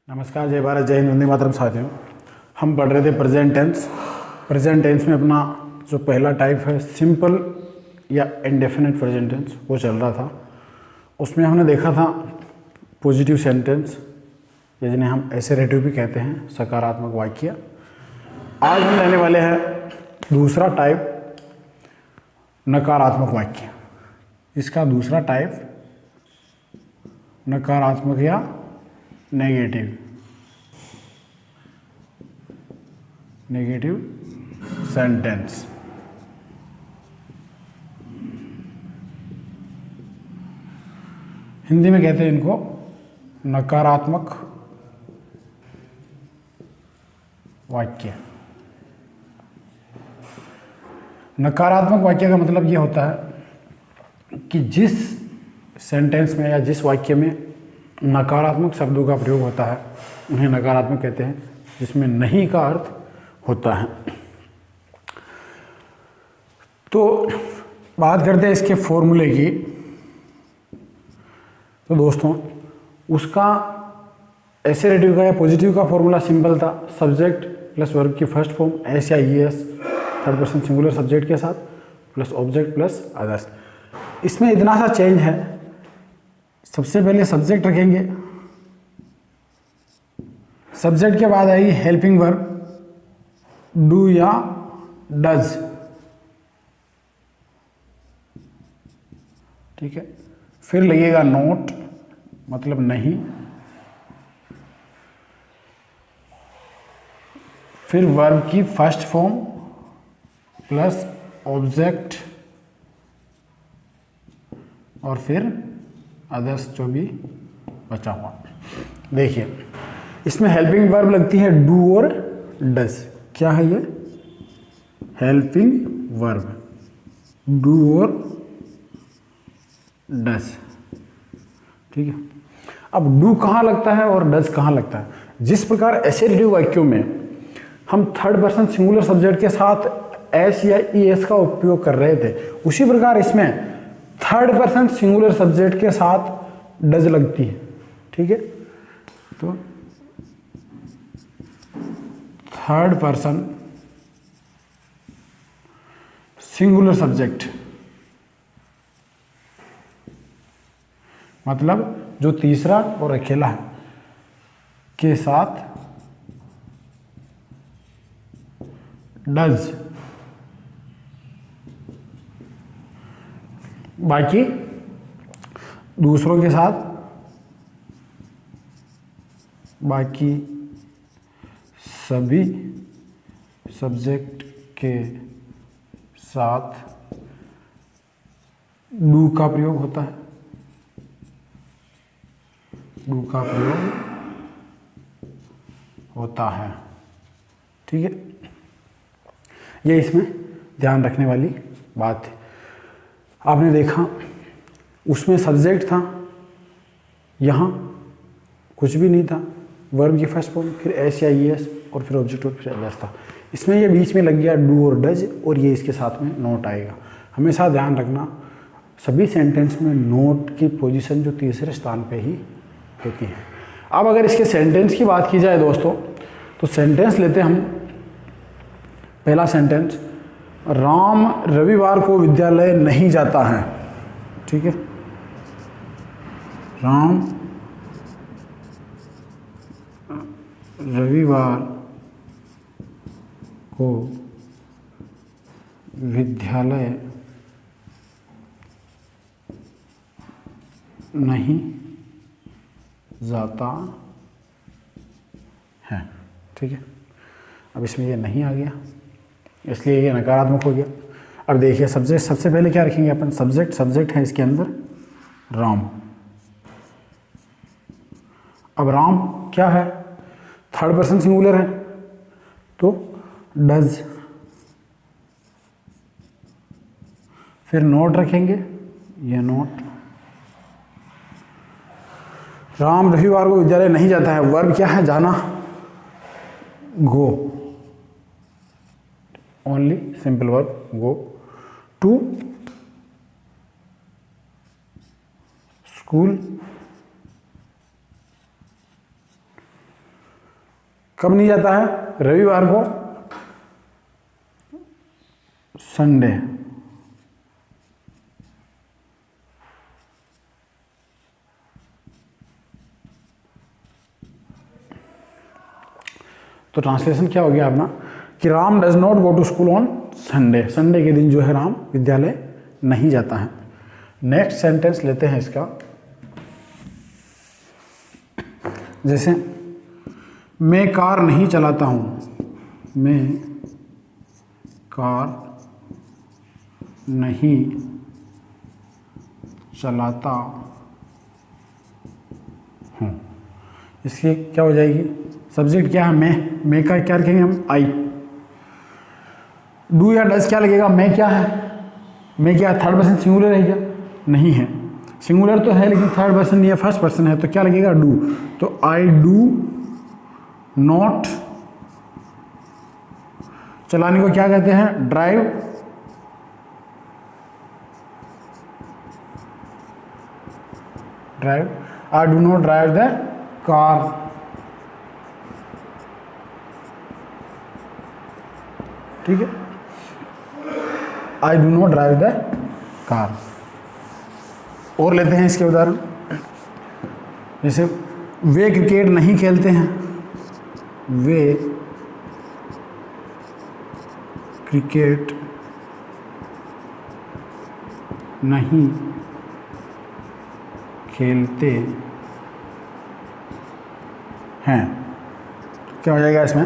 नमस्कार, जय भारत, जय हिंद, वंदे मातरम। साथियों, हम पढ़ रहे थे प्रेजेंट टेंस। प्रेजेंट टेंस में अपना जो पहला टाइप है सिंपल या इंडेफिनिट प्रेजेंट टेंस वो चल रहा था। उसमें हमने देखा था पॉजिटिव सेंटेंस या जिन्हें हम एसेरेटिव भी कहते हैं, सकारात्मक वाक्य। आज हम लेने वाले हैं दूसरा टाइप, नकारात्मक वाक्य। इसका दूसरा टाइप नकारात्मक या नेगेटिव सेंटेंस। हिंदी में कहते हैं इनको नकारात्मक वाक्य। नकारात्मक वाक्य का मतलब ये होता है कि जिस सेंटेंस में या जिस वाक्य में नकारात्मक शब्दों का प्रयोग होता है उन्हें नकारात्मक कहते हैं, जिसमें नहीं का अर्थ होता है। तो बात करते हैं इसके फॉर्मूले की। तो दोस्तों, उसका एसेरेटिव का या पॉजिटिव का फॉर्मूला सिंपल था, सब्जेक्ट प्लस वर्ब की फर्स्ट फॉर्म एस या E S, third person singular subject के साथ, प्लस ऑब्जेक्ट प्लस अदर्स। इसमें इतना सा चेंज है, सबसे पहले सब्जेक्ट रखेंगे, सब्जेक्ट के बाद आएगी हेल्पिंग वर्ब डू या डज, ठीक है। फिर लगेगा नोट, मतलब नहीं। फिर वर्ब की फर्स्ट फॉर्म प्लस ऑब्जेक्ट और फिर अदर्स जो भी बचा हुआ। देखिए, इसमें हेल्पिंग वर्ब लगती है डू और डज। क्या है ये? हेल्पिंग वर्ब डू और डज, ठीक है। अब डू कहाँ लगता है और डज कहाँ लगता है? जिस प्रकार एसेरेटिव वाक्यों में हम थर्ड पर्सन सिंगुलर सब्जेक्ट के साथ एस या ई एस का उपयोग कर रहे थे, उसी प्रकार इसमें थर्ड पर्सन सिंगुलर सब्जेक्ट के साथ डज लगती है, ठीक है। तो थर्ड पर्सन सिंगुलर सब्जेक्ट मतलब जो तीसरा और अकेला है के साथ डज। बाकी दूसरों के साथ, बाकी सभी सब्जेक्ट के साथ डू का प्रयोग होता है, डू का प्रयोग होता है, ठीक है। ये इसमें ध्यान रखने वाली बात है। आपने देखा उसमें सब्जेक्ट था, यहाँ कुछ भी नहीं था, वर्ब की फर्स्ट फॉर्म, फिर एस या ई एस और फिर ऑब्जेक्ट और फिर अदर्स था। इसमें ये बीच में लग गया डू और डज और ये इसके साथ में नोट आएगा। हमेशा ध्यान रखना, सभी सेंटेंस में नोट की पोजीशन जो तीसरे स्थान पे ही होती है। अब अगर इसके सेंटेंस की बात की जाए दोस्तों, तो सेंटेंस लेते हम। पहला सेंटेंस, राम रविवार को विद्यालय नहीं जाता है, ठीक है। राम रविवार को विद्यालय नहीं जाता है, ठीक है। अब इसमें ये नहीं आ गया, इसलिए ये नकारात्मक हो गया। अब देखिए, सब्जेक्ट सबसे पहले क्या रखेंगे अपन? सब्जेक्ट है इसके अंदर राम। अब राम क्या है? थर्ड पर्सन सिंगुलर है, तो डज। फिर नोट रखेंगे, ये नोट। राम रविवार को विद्यालय नहीं जाता है, वर्ब क्या है? जाना, go, only simple verb go. To school कब नहीं जाता है? रविवार को, संडे। तो ट्रांसलेशन क्या हो गया अपना कि Ram does not go to school on Sunday. Sunday के दिन जो है राम विद्यालय नहीं जाता है। नेक्स्ट सेंटेंस लेते हैं इसका, जैसे मैं कार नहीं चलाता हूँ। मैं कार नहीं चलाता हूँ। इसकी क्या हो जाएगी? सब्जेक्ट क्या है? मैं का क्या रखेंगे हम? आई। डू या डज क्या लगेगा? मैं क्या है? मैं क्या है? थर्ड पर्सन सिंगुलर है क्या? नहीं है। सिंगुलर तो है लेकिन थर्ड पर्सन नहीं है, फर्स्ट पर्सन है, तो क्या लगेगा? डू। तो आई डू नॉट, चलाने को क्या कहते हैं? Drive. Drive. I do not drive the car. ठीक है, I do not drive the car. और लेते हैं इसके उदाहरण, जैसे वे क्रिकेट नहीं खेलते हैं। वे क्रिकेट नहीं खेलते हैं। क्या हो जाएगा इसमें?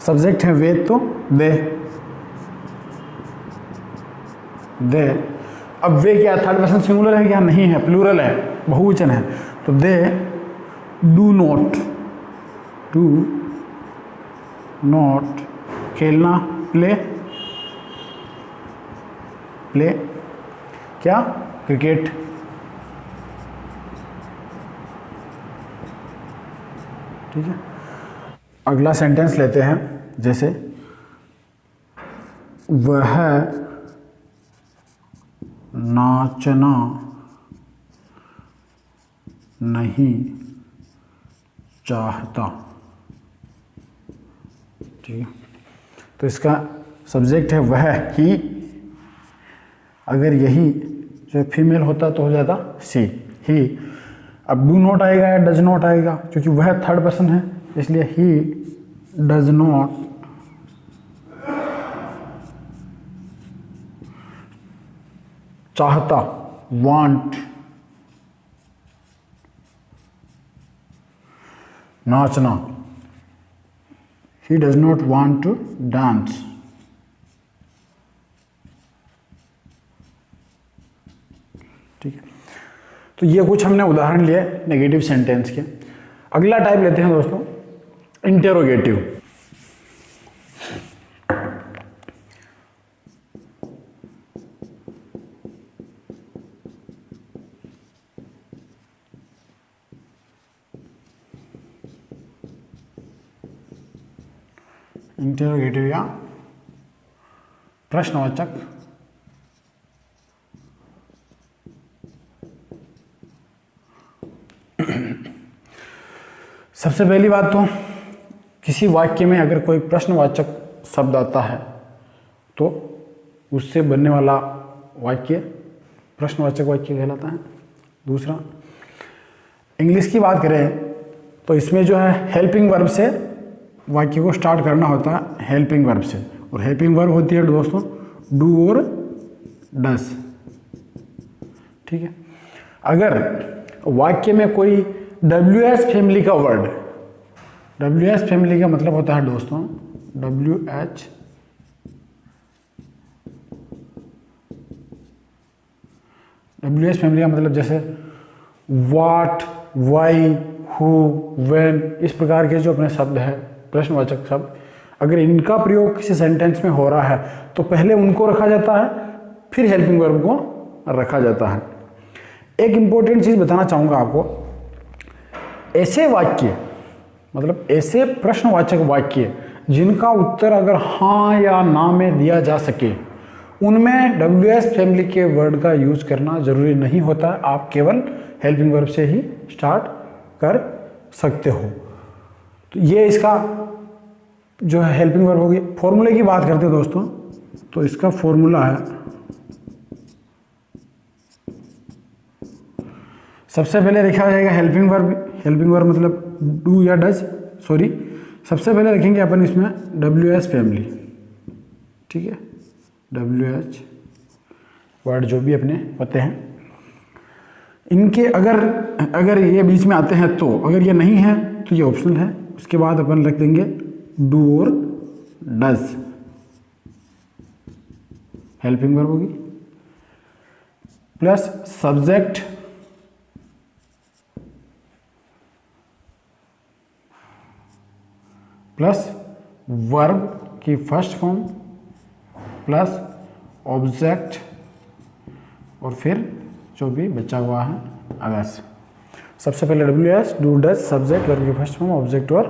सब्जेक्ट है वे, तो दे। अब वे क्या थर्ड पर्सन सिंगुलर है क्या? नहीं है, प्लूरल है, बहुवचन है। तो दे डू नॉट खेलना, प्ले क्या? क्रिकेट। ठीक है, अगला सेंटेंस लेते हैं, जैसे वह नाचना नहीं चाहता। ठीक है, तो इसका सब्जेक्ट है वह, ही। अगर यही जो फीमेल होता तो हो जाता सी, ही। अब डू नॉट आएगा या डज नॉट आएगा, क्योंकि वह थर्ड पर्सन है, इसलिए ही डज नॉट चाहता, वांट, नाचना। He does not want to dance. ठीक है, तो ये कुछ हमने उदाहरण लिए नेगेटिव सेंटेंस के। अगला टाइप लेते हैं दोस्तों, इंटेरोगेटिव। इंटेरोगेटिव या प्रश्नवाचक सबसे पहली बात तो किसी वाक्य में अगर कोई प्रश्नवाचक शब्द आता है तो उससे बनने वाला वाक्य प्रश्नवाचक वाक्य कहलाता है। दूसरा, इंग्लिश की बात करें तो इसमें जो है हेल्पिंग वर्ब से वाक्य को स्टार्ट करना होता है, हेल्पिंग वर्ब से। और हेल्पिंग वर्ब होती है दोस्तों डू और डस। ठीक है, अगर वाक्य में कोई WH फैमिली का वर्ड, WH फैमिली का मतलब होता है दोस्तों WH फैमिली का मतलब जैसे व्हाट, व्हाई, हु, व्हेन, इस प्रकार के जो अपने शब्द है प्रश्नवाचक शब्द, अगर इनका प्रयोग किसी सेंटेंस में हो रहा है तो पहले उनको रखा जाता है, फिर हेल्पिंग वर्ब को रखा जाता है। एक इंपॉर्टेंट चीज़ बताना चाहूँगा आपको, ऐसे वाक्य मतलब ऐसे प्रश्नवाचक वाक्य जिनका उत्तर अगर हाँ या ना में दिया जा सके, उनमें WH फैमिली के वर्ड का यूज करना जरूरी नहीं होता है। आप केवल हेल्पिंग वर्ब से ही स्टार्ट कर सकते हो। तो ये इसका जो है हेल्पिंग वर्ब होगी। फॉर्मूले की बात करते हैं दोस्तों, तो इसका फॉर्मूला है, सबसे पहले लिखा जाएगा हेल्पिंग वर्ब मतलब डू या डज, सॉरी सबसे पहले रखेंगे अपन इसमें WH फैमिली, ठीक है, WH वर्ड जो भी अपने होते हैं इनके अगर ये बीच में आते हैं तो, अगर ये नहीं है तो ये ऑप्शनल है। उसके बाद अपन रख देंगे डू और डज, हेल्पिंग वर्ब होगी, प्लस सब्जेक्ट प्लस वर्ब की फर्स्ट फॉर्म प्लस ऑब्जेक्ट और फिर जो भी बचा हुआ है अदर्स। सबसे पहले WH do does subject verb की फर्स्ट फॉर्म ऑब्जेक्ट और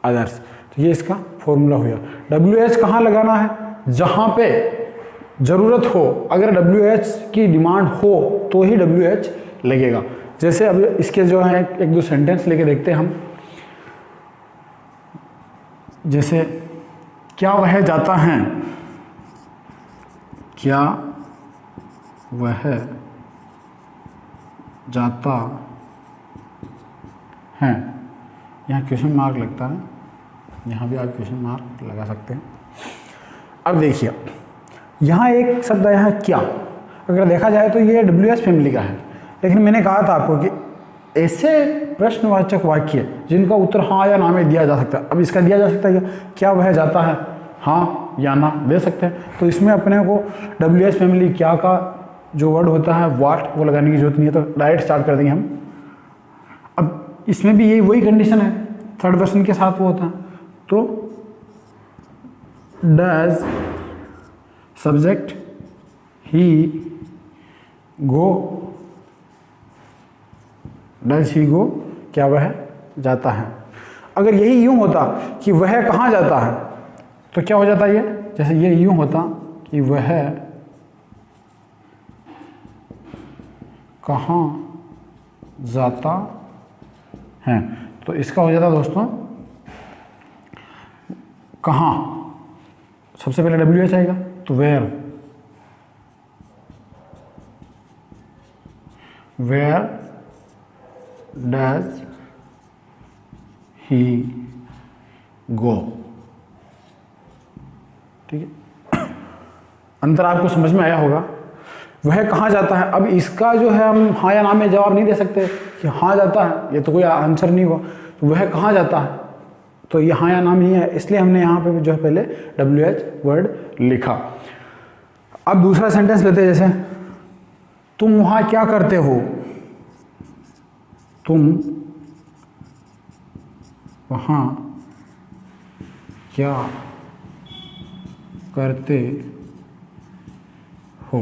अदर्स। तो ये इसका फॉर्मूला हुआ। WH कहाँ लगाना है? जहाँ पे ज़रूरत हो, अगर WH की डिमांड हो तो ही WH लगेगा। जैसे अब इसके जो है एक दो सेंटेंस लेके देखते हैं हम। जैसे क्या वह जाता है, क्या वह जाता है, यहाँ क्वेश्चन मार्क लगता है, यहाँ भी आप क्वेश्चन मार्क लगा सकते हैं। अब देखिए यहाँ एक शब्द आया है क्या, अगर देखा जाए तो ये WH फैमिली का है, लेकिन मैंने कहा था आपको कि ऐसे प्रश्नवाचक वाक्य जिनका उत्तर हाँ या ना में दिया जा सकता है। अब इसका दिया जा सकता है क्या वह जाता है, हाँ या ना दे सकते हैं। तो इसमें अपने को WH फैमिली क्या का जो वर्ड होता है वाट वो लगाने की जरूरत नहीं है, तो डायरेक्ट स्टार्ट कर देंगे हम। अब इसमें भी यही वही कंडीशन है, थर्ड पर्सन के साथ वो होता है। तो does subject he go, does he go, क्या वह जाता है। अगर यही यूं होता कि वह कहाँ जाता है तो क्या हो जाता ये, जैसे ये यूं होता कि वह कहाँ जाता है, तो इसका हो जाता दोस्तों कहाँ, सबसे पहले WH आएगा तो वेयर डज ही गो। ठीक है, अंतर आपको समझ में आया होगा। वह कहाँ जाता है, अब इसका जो है हम हाँ या ना में जवाब नहीं दे सकते कि हाँ जाता है, ये तो कोई आंसर नहीं हुआ। तो वह कहाँ जाता है तो ये हाँ या ना में ही है, इसलिए हमने यहाँ पे जो है पहले WH वर्ड लिखा। अब दूसरा सेंटेंस लेते हैं, जैसे तुम वहाँ क्या करते हो, तुम वहाँ क्या करते हो।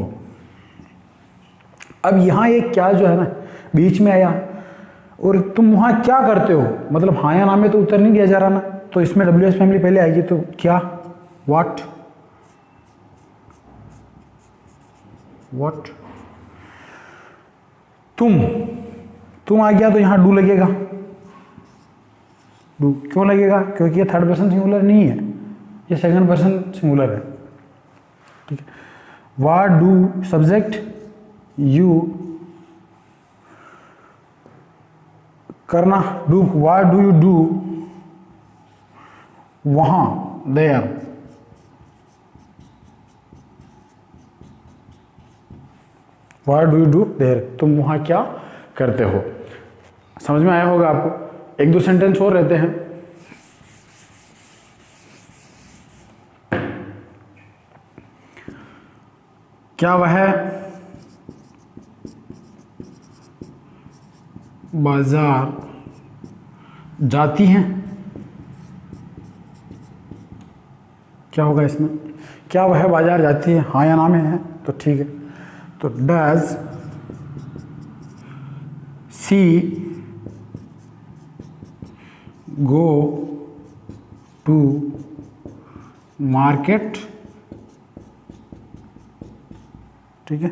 अब यहाँ ये क्या जो है ना बीच में आया, और तुम वहाँ क्या करते हो मतलब हाँ या ना में तो उत्तर नहीं दिया जा रहा ना, तो इसमें WH फैमिली पहले आएगी। तो क्या, व्हाट, तुम आ गया तो यहाँ डू लगेगा। डू क्यों लगेगा, क्योंकि ये थर्ड पर्सन सिंगुलर नहीं है, ये सेकंड पर्सन सिंगुलर है। ठीक है, व्हाट डू सब्जेक्ट यू करना, do, what do you do वहां, there, what do you do there, तुम वहां क्या करते हो। समझ में आया होगा आपको। एक दो सेंटेंस और रहते हैं। क्या वह बाजार जाती हैं, क्या होगा इसमें, क्या वह बाजार जाती है, हाँ या ना में है तो ठीक है। तो does she go to market, ठीक है,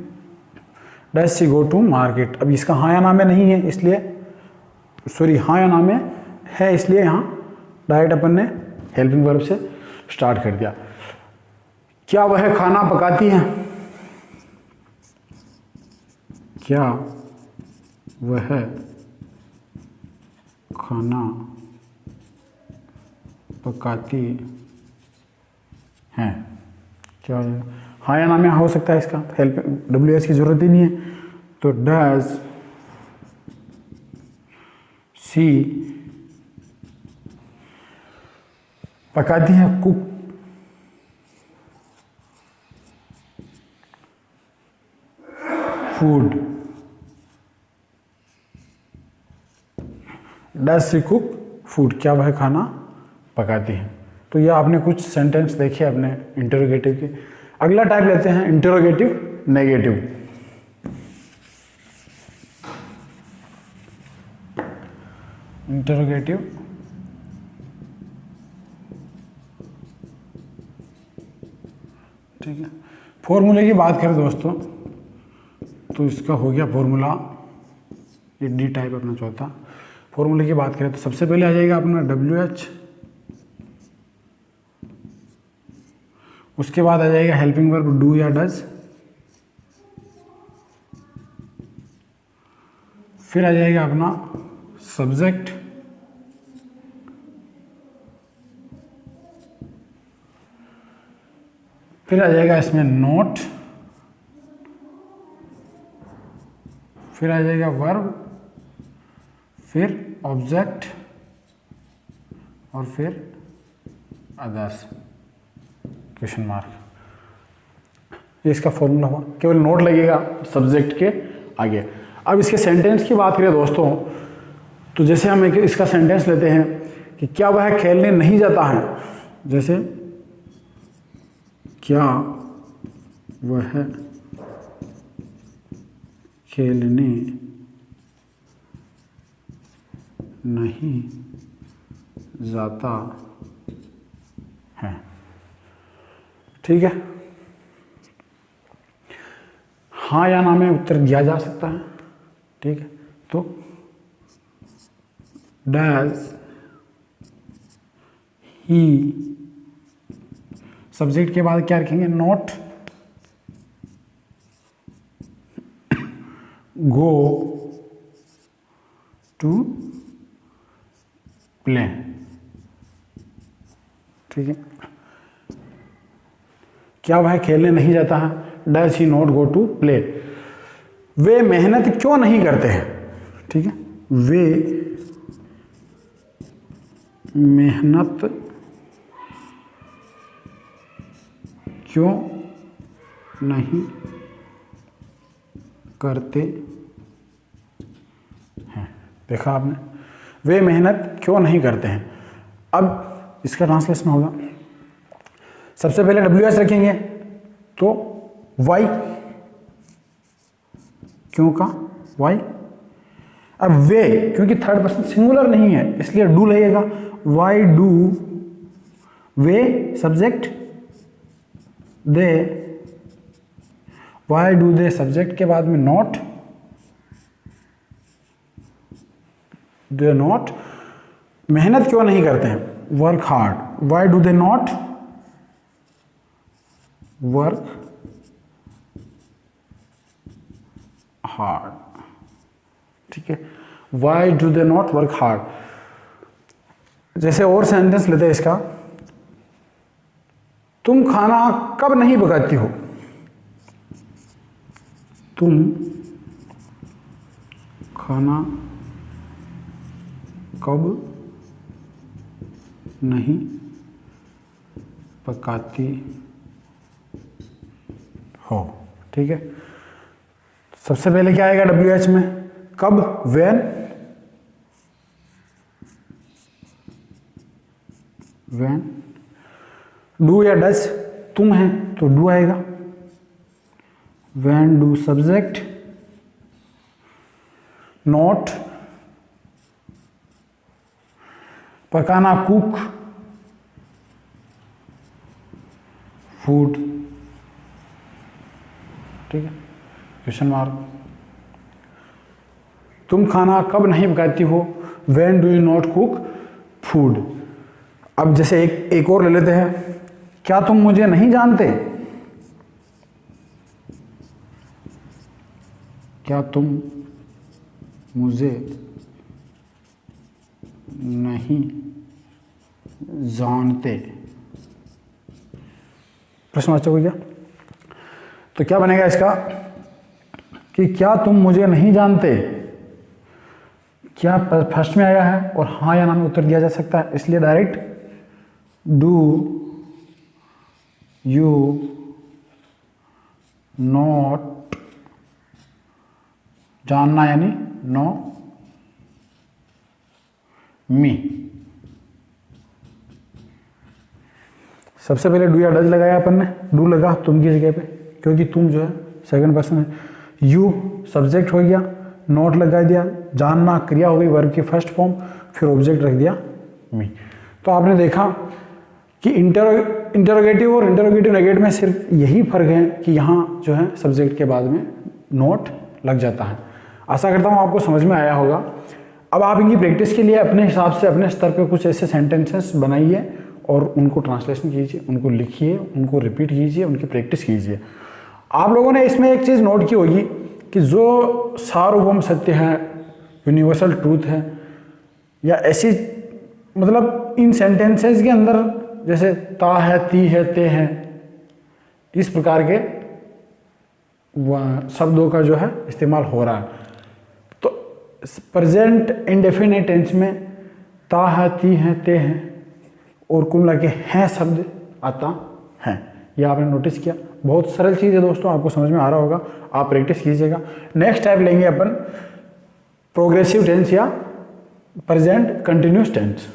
does she go to market. अब इसका हाँ या ना में नहीं है, इसलिए सॉरी हाँ या ना में है, इसलिए यहाँ डायरेक्ट अपन ने हेल्पिंग वर्ब से स्टार्ट कर दिया। क्या वह खाना पकाती है? क्या वह खाना पकाती है? क्या हाँ या ना में हो सकता है इसका, हेल्प WH की जरूरत ही नहीं है। तो डज सी पकाती है cook food? Does she cook food? क्या वह खाना पकाती है? तो ये आपने कुछ सेंटेंस देखे अपने इंटरोगेटिव के। अगला टाइप लेते हैं इंटरोगेटिव नेगेटिव। इंटरोगेटिव ठीक है। फॉर्मूले की बात करें दोस्तों तो इसका हो गया फॉर्मूला, ये डी टाइप अपना चौथा। फॉर्मूले की बात करें तो सबसे पहले आ जाएगा अपना WH, उसके बाद आ जाएगा हेल्पिंग वर्ब डू या डज, फिर आ जाएगा अपना सब्जेक्ट, फिर आ जाएगा इसमें नोट, फिर आ जाएगा वर्ब, फिर ऑब्जेक्ट और फिर अदर्स क्वेश्चन मार्क। ये इसका फॉर्मूला हुआ, केवल नोट लगेगा सब्जेक्ट के आगे। अब इसके सेंटेंस की बात करें दोस्तों तो जैसे हम एक इसका सेंटेंस लेते हैं कि क्या वह खेलने नहीं जाता है, जैसे क्या वह खेलने नहीं जाता है। ठीक है, हाँ या ना में उत्तर दिया जा सकता है। ठीक है, तो डज ही, सब्जेक्ट के बाद क्या रखेंगे नॉट गो टू प्ले। ठीक है, क्या वह खेलने नहीं जाता है, does he not go to play. वे मेहनत क्यों नहीं करते हैं? ठीक है, वे मेहनत क्यों नहीं करते हैं। देखा आपने, वे मेहनत क्यों नहीं करते हैं। अब इसका ट्रांसलेशन होगा, सबसे पहले WH रखेंगे तो वाई, क्यों का वाई। अब वे, क्योंकि थर्ड पर्सन सिंगुलर नहीं है इसलिए डू लगेगा, why do way, subject they, why do they subject के बाद में नॉट, दे नॉट, मेहनत क्यों नहीं करते हैं, work hard, why do they not work hard. ठीक है, why do they not work hard. जैसे और सेंटेंस लेते हैं इसका, तुम खाना कब नहीं पकाती हो, तुम खाना कब नहीं पकाती हो। ठीक है, सबसे पहले क्या आएगा WH में, कब, व्हेन, व्हेन, डू या डज, तुम है तो डू आएगा, व्हेन डू सब्जेक्ट, नॉट, पकाना कुक, फूड। ठीक है, क्वेश्चन मार्क। तुम खाना कब नहीं पकाती हो, when do you not cook food. अब जैसे एक और ले लेते हैं, क्या तुम मुझे नहीं जानते? क्या तुम मुझे नहीं जानते? प्रश्नवाचक हो गया। तो क्या बनेगा इसका कि क्या तुम मुझे नहीं जानते, क्या फर्स्ट में आया है और हाँ या ना में उत्तर दिया जा सकता है, इसलिए डायरेक्ट डू यू नॉट जानना, यानी नो मी। सबसे पहले डू या डज लगाया अपन ने, डू लगा तुम की जगह पे क्योंकि तुम जो है सेकंड पर्सन है, यू सब्जेक्ट हो गया, नॉट लगा दिया, जानना क्रिया हो गई वर्ब की फर्स्ट फॉर्म, फिर ऑब्जेक्ट रख दिया मी। तो आपने देखा कि इंटरोगेटिव और इंटरोगेटिव नेगेटिव में सिर्फ यही फर्क है कि यहाँ जो है सब्जेक्ट के बाद में नोट लग जाता है। आशा करता हूँ आपको समझ में आया होगा। अब आप इनकी प्रैक्टिस के लिए अपने हिसाब से अपने स्तर पे कुछ ऐसे सेंटेंसेस बनाइए और उनको ट्रांसलेशन कीजिए, उनको लिखिए, उनको रिपीट कीजिए, उनकी प्रैक्टिस कीजिए। आप लोगों ने इसमें एक चीज़ नोट की होगी कि जो सार्वभौम सत्य है, यूनिवर्सल ट्रूथ है, या ऐसी मतलब इन सेंटेंसेस के अंदर जैसे ता है, ती है, ते है, इस प्रकार के शब्दों का जो है इस्तेमाल हो रहा है। तो प्रेजेंट इंडेफिनिट टेंस में ता है, ती है, ते है और कुल लगे हैं शब्द आता है। यह आपने नोटिस किया। बहुत सरल चीज़ है दोस्तों, आपको समझ में आ रहा होगा, आप प्रैक्टिस कीजिएगा। नेक्स्ट टाइप लेंगे अपन प्रोग्रेसिव टेंस या प्रेजेंट कंटिन्यूस टेंस।